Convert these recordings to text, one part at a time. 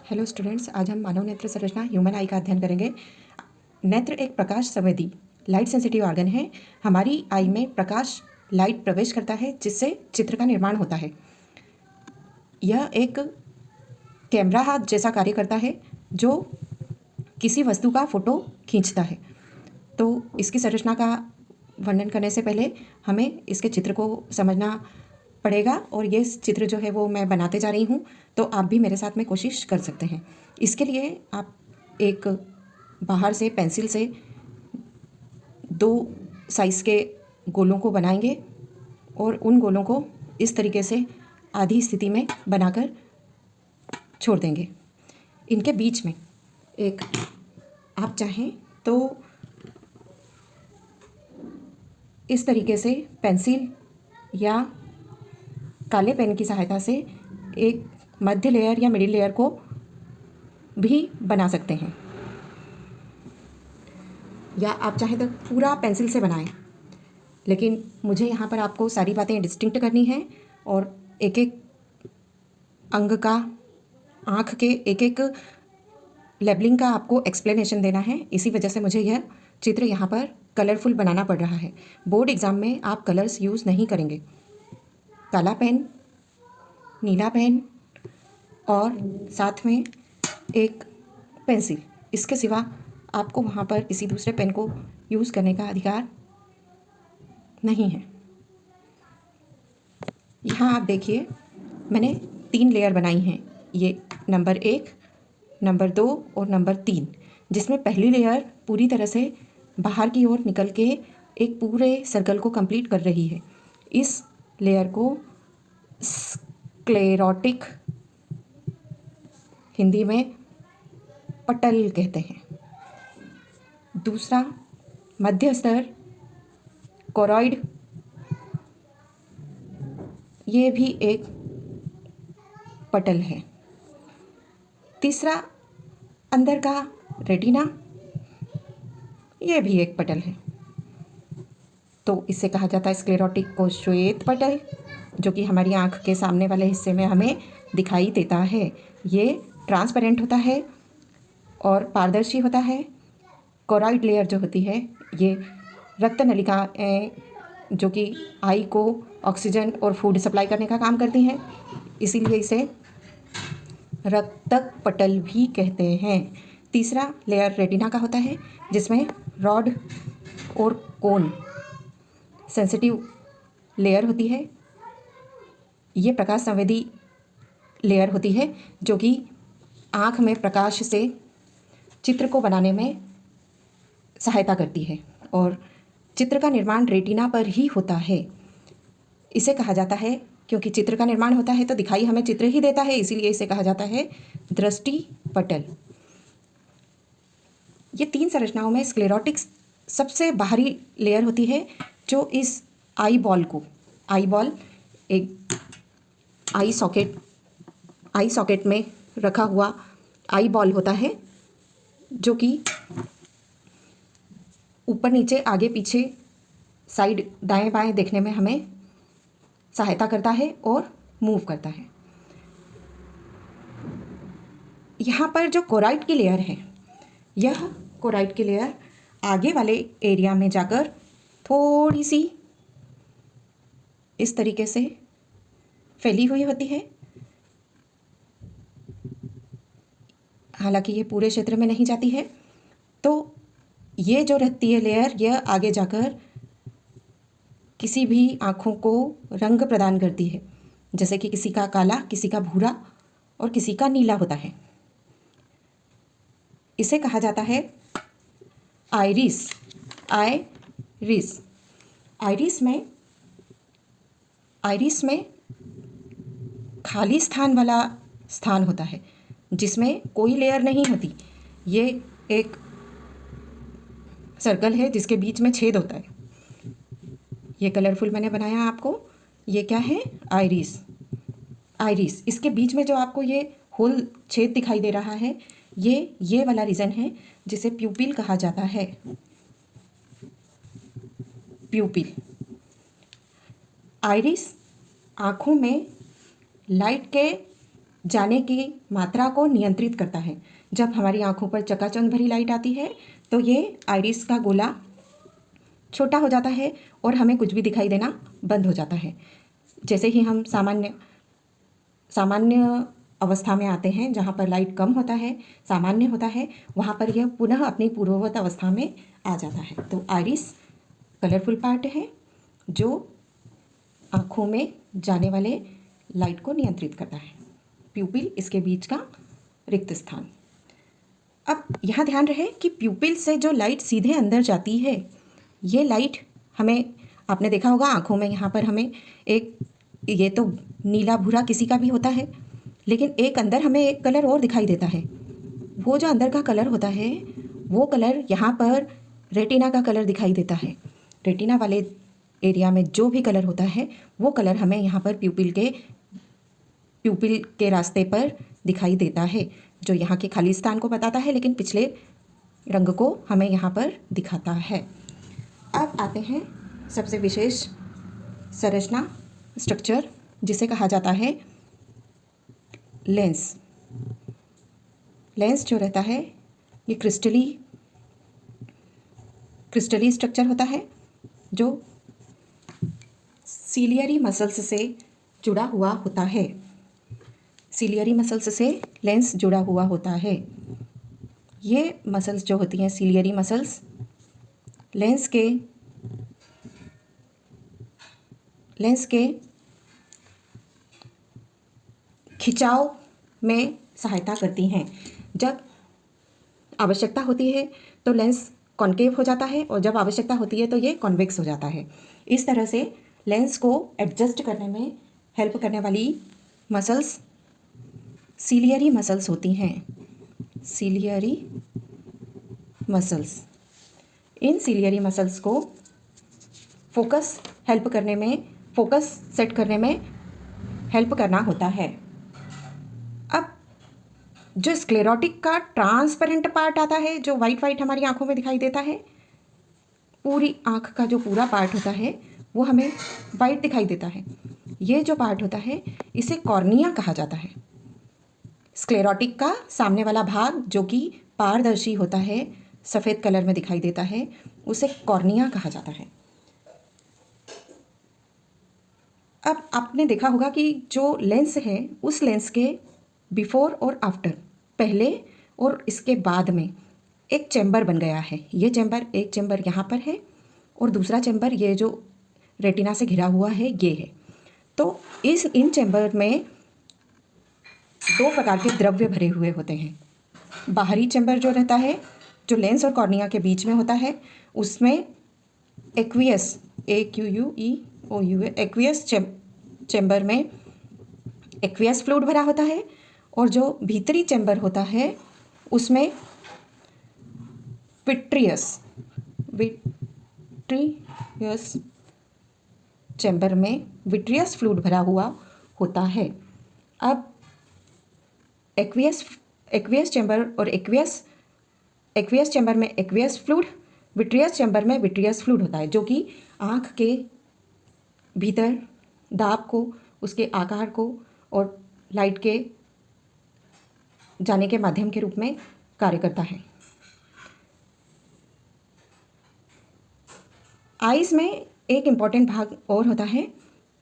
Hello students, आज हम मानव नेत्र संरचना ह्यूमन आई का अध्ययन करेंगे। नेत्र एक प्रकाश संवेदी लाइट सेंसिटिव ऑर्गन है। हमारी आई में प्रकाश लाइट प्रवेश करता है जिससे चित्र का निर्माण होता है। यह एक कैमरा हाथ जैसा कार्य करता है जो किसी वस्तु का फोटो खींचता है। तो इसकी संरचना का वर्णन करने से पहले हमें इसके चित्र को समझना पड़ेगा और ये चित्र जो है वो मैं बनाते जा रही हूँ, तो आप भी मेरे साथ में कोशिश कर सकते हैं। इसके लिए आप एक बाहर से पेंसिल से 2 साइज़ के गोलों को बनाएंगे और उन गोलों को इस तरीके से आधी स्थिति में बनाकर छोड़ देंगे। इनके बीच में एक आप चाहें तो इस तरीके से पेंसिल या काले पेन की सहायता से एक मध्य लेयर या मिडिल लेयर को भी बना सकते हैं, या आप चाहें तो पूरा पेंसिल से बनाएं। लेकिन मुझे यहाँ पर आपको सारी बातें डिस्टिंक्ट करनी है और एक एक अंग का, आँख के एक एक लेबलिंग का आपको एक्सप्लेनेशन देना है। इसी वजह से मुझे यह चित्र यहाँ पर कलरफुल बनाना पड़ रहा है। बोर्ड एग्ज़ाम में आप कलर्स यूज़ नहीं करेंगे। काला पेन, नीला पेन और साथ में एक पेंसिल, इसके सिवा आपको वहाँ पर किसी दूसरे पेन को यूज़ करने का अधिकार नहीं है। यहाँ आप देखिए, मैंने 3 लेयर बनाई हैं। ये नंबर 1, नंबर 2 और नंबर 3, जिसमें पहली लेयर पूरी तरह से बाहर की ओर निकल के एक पूरे सर्कल को कंप्लीट कर रही है। इस लेयर को स्क्लेरोटिक, हिंदी में पटल कहते हैं। दूसरा मध्य स्तर कोरॉइड, ये भी एक पटल है। तीसरा अंदर का रेटिना, ये भी एक पटल है। तो इसे कहा जाता है स्क्लेरोटिक को श्वेत पटल, जो कि हमारी आँख के सामने वाले हिस्से में हमें दिखाई देता है। ये ट्रांसपेरेंट होता है और पारदर्शी होता है। कोरॉइड लेयर जो होती है ये रक्त नलिकाएं, जो कि आई को ऑक्सीजन और फूड सप्लाई करने का काम करती हैं, इसीलिए इसे रक्तक पटल भी कहते हैं। तीसरा लेयर रेटिना का होता है, जिसमें रॉड और कोन सेंसिटिव लेयर होती है। ये प्रकाश संवेदी लेयर होती है जो कि आँख में प्रकाश से चित्र को बनाने में सहायता करती है और चित्र का निर्माण रेटिना पर ही होता है। इसे कहा जाता है, क्योंकि चित्र का निर्माण होता है तो दिखाई हमें चित्र ही देता है, इसीलिए इसे कहा जाता है दृष्टि पटल। ये 3 संरचनाओं में स्क्लेरोटिक सबसे बाहरी लेयर होती है, जो इस आई बॉल एक आई सॉकेट में रखा हुआ आई बॉल होता है, जो कि ऊपर नीचे आगे पीछे साइड दाएं बाएं देखने में हमें सहायता करता है और मूव करता है। यहाँ पर जो कोरॉइड की लेयर है, यह कोरॉइड की लेयर आगे वाले एरिया में जाकर थोड़ी सी इस तरीके से फैली हुई होती है। हालांकि ये पूरे क्षेत्र में नहीं जाती है। तो ये जो रहती है लेयर, यह आगे जाकर किसी भी आँखों को रंग प्रदान करती है, जैसे कि किसी का काला, किसी का भूरा और किसी का नीला होता है। इसे कहा जाता है आइरिस। आइरिस में खाली स्थान वाला स्थान होता है, जिसमें कोई लेयर नहीं होती। ये एक सर्कल है जिसके बीच में छेद होता है। ये कलरफुल मैंने बनाया आपको। ये क्या है? आइरिस। इसके बीच में जो आपको ये होल छेद दिखाई दे रहा है, ये वाला रीजन है जिसे प्यूपिल कहा जाता है। प्यूपिल। आइरिस आँखों में लाइट के जाने की मात्रा को नियंत्रित करता है। जब हमारी आंखों पर चकाचौंध भरी लाइट आती है तो ये आइरिस का गोला छोटा हो जाता है और हमें कुछ भी दिखाई देना बंद हो जाता है। जैसे ही हम सामान्य अवस्था में आते हैं, जहाँ पर लाइट कम होता है, सामान्य होता है, वहाँ पर यह पुनः अपनी पूर्ववत अवस्था में आ जाता है। तो आइरिस कलरफुल पार्ट है जो आँखों में जाने वाले लाइट को नियंत्रित करता है। प्यूपिल इसके बीच का रिक्त स्थान। अब यहाँ ध्यान रहे कि प्यूपिल से जो लाइट सीधे अंदर जाती है, ये लाइट हमें, आपने देखा होगा आँखों में यहाँ पर हमें एक, ये तो नीला भूरा किसी का भी होता है, लेकिन एक अंदर हमें एक कलर और दिखाई देता है। वो जो अंदर का कलर होता है, वो कलर यहाँ पर रेटिना का कलर दिखाई देता है। रेटिना वाले एरिया में जो भी कलर होता है, वो कलर हमें यहाँ पर प्यूपिल के रास्ते पर दिखाई देता है, जो यहाँ के खाली स्थान को बताता है, लेकिन पिछले रंग को हमें यहाँ पर दिखाता है। अब आते हैं सबसे विशेष संरचना, स्ट्रक्चर, जिसे कहा जाता है लेंस। लेंस जो रहता है ये क्रिस्टली स्ट्रक्चर होता है, जो सीलियरी मसल्स से जुड़ा हुआ होता है। सीलियरी मसल्स से लेंस जुड़ा हुआ होता है। ये मसल्स जो होती हैं, सीलियरी मसल्स, लेंस के खिंचाव में सहायता करती हैं। जब आवश्यकता होती है तो लेंस कॉन्केव हो जाता है, और जब आवश्यकता होती है तो ये कॉन्वेक्स हो जाता है। इस तरह से लेंस को एडजस्ट करने में हेल्प करने वाली मसल्स सीलियरी मसल्स होती हैं। सीलियरी मसल्स, इन सीलियरी मसल्स को फोकस सेट करने में हेल्प करना होता है। अब जो स्क्लेरोटिक का ट्रांसपेरेंट पार्ट आता है, जो वाइट हमारी आंखों में दिखाई देता है, पूरी आंख का जो पूरा पार्ट होता है वो हमें वाइट दिखाई देता है। ये जो पार्ट होता है इसे कॉर्निया कहा जाता है। स्क्लेरोटिक का सामने वाला भाग जो कि पारदर्शी होता है, सफ़ेद कलर में दिखाई देता है, उसे कॉर्निया कहा जाता है। अब आपने देखा होगा कि जो लेंस है, उस लेंस के बिफोर और आफ्टर, पहले और इसके बाद में एक चैम्बर बन गया है। ये चैम्बर, एक चैम्बर यहाँ पर है और दूसरा चैम्बर ये जो रेटिना से घिरा हुआ है ये है। तो इन चैम्बर में दो प्रकार के द्रव्य भरे हुए होते हैं। बाहरी चैम्बर जो रहता है, जो लेंस और कॉर्निया के बीच में होता है, उसमें एक्वियस, एक्वियस चैम्बर में एक्वियस फ्लूइड भरा होता है, और जो भीतरी चैम्बर होता है उसमें विट्रियस चैम्बर में विट्रियस फ्लूइड भरा हुआ होता है। अब एक्वियस चैम्बर और एक्वियस चैम्बर में एक्वियस फ्लूइड, विट्रियस चैम्बर में विट्रियस फ्लूइड होता है, जो कि आँख के भीतर दाब को, उसके आकार को और लाइट के जाने के माध्यम के रूप में कार्य करता है। आइज़ में एक इम्पॉर्टेंट भाग और होता है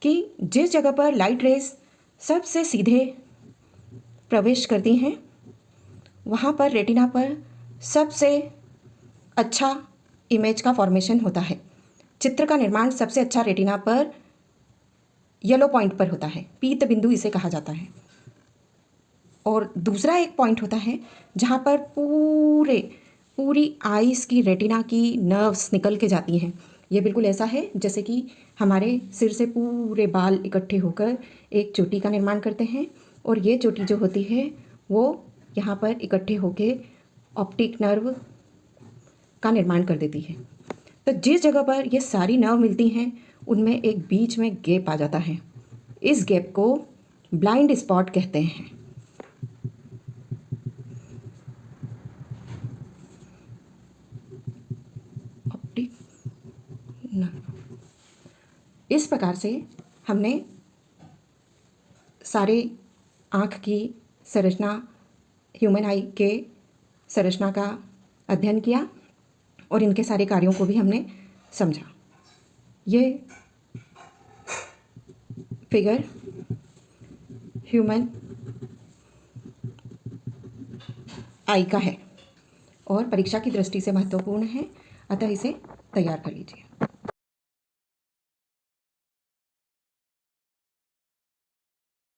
कि जिस जगह पर लाइट रेज सबसे सीधे प्रवेश करती हैं, वहाँ पर रेटिना पर सबसे अच्छा इमेज का फॉर्मेशन होता है। चित्र का निर्माण सबसे अच्छा रेटिना पर येलो पॉइंट पर होता है, पीत बिंदु इसे कहा जाता है। और दूसरा एक पॉइंट होता है जहाँ पर पूरी आइज़ की, रेटिना की नर्व्स निकल के जाती हैं। ये बिल्कुल ऐसा है जैसे कि हमारे सिर से पूरे बाल इकट्ठे होकर एक चोटी का निर्माण करते हैं, और ये चोटी जो होती है वो यहाँ पर इकट्ठे होकर ऑप्टिक नर्व का निर्माण कर देती है। तो जिस जगह पर ये सारी नर्व मिलती हैं उनमें एक बीच में गैप आ जाता है। इस गैप को ब्लाइंड स्पॉट कहते हैं। Optic nerve. इस प्रकार से हमने सारे आँख की संरचना, ह्यूमन आई के संरचना का अध्ययन किया और इनके सारे कार्यों को भी हमने समझा। ये फिगर ह्यूमन आई का है और परीक्षा की दृष्टि से महत्वपूर्ण है, अतः इसे तैयार कर लीजिए।